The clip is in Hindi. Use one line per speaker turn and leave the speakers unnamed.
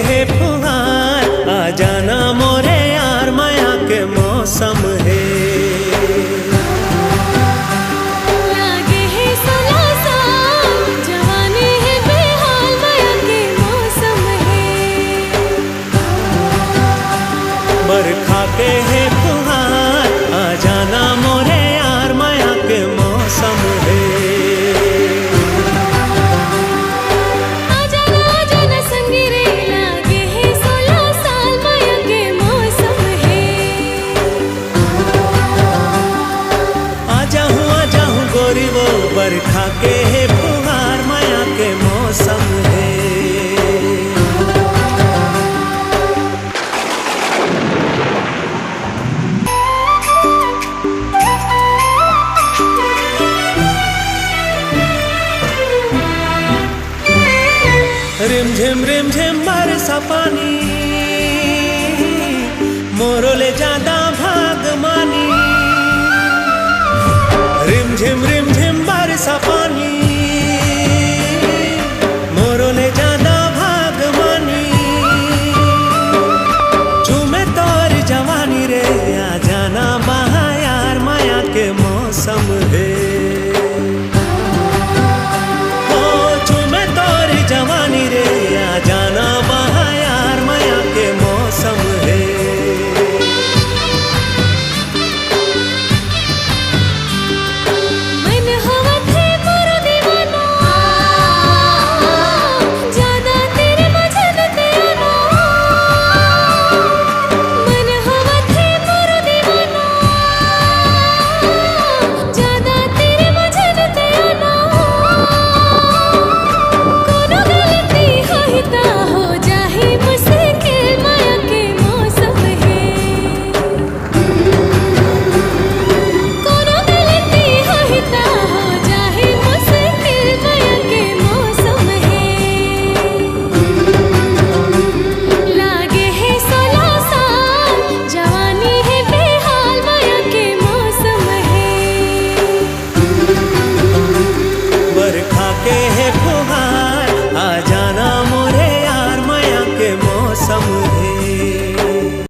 है फुहार, आ जाना मोरे यार, माया के मौसम है।
लागे है 16 साल, जवानी है बेहाल, माया के मौसम है।
बरखा के है फुहार, आ जाना मोरे यार, माया के मौसम है। बरखा के है फुहार, माया के मौसम है। रिम झिम बरसा पानी, मोरो ले जादा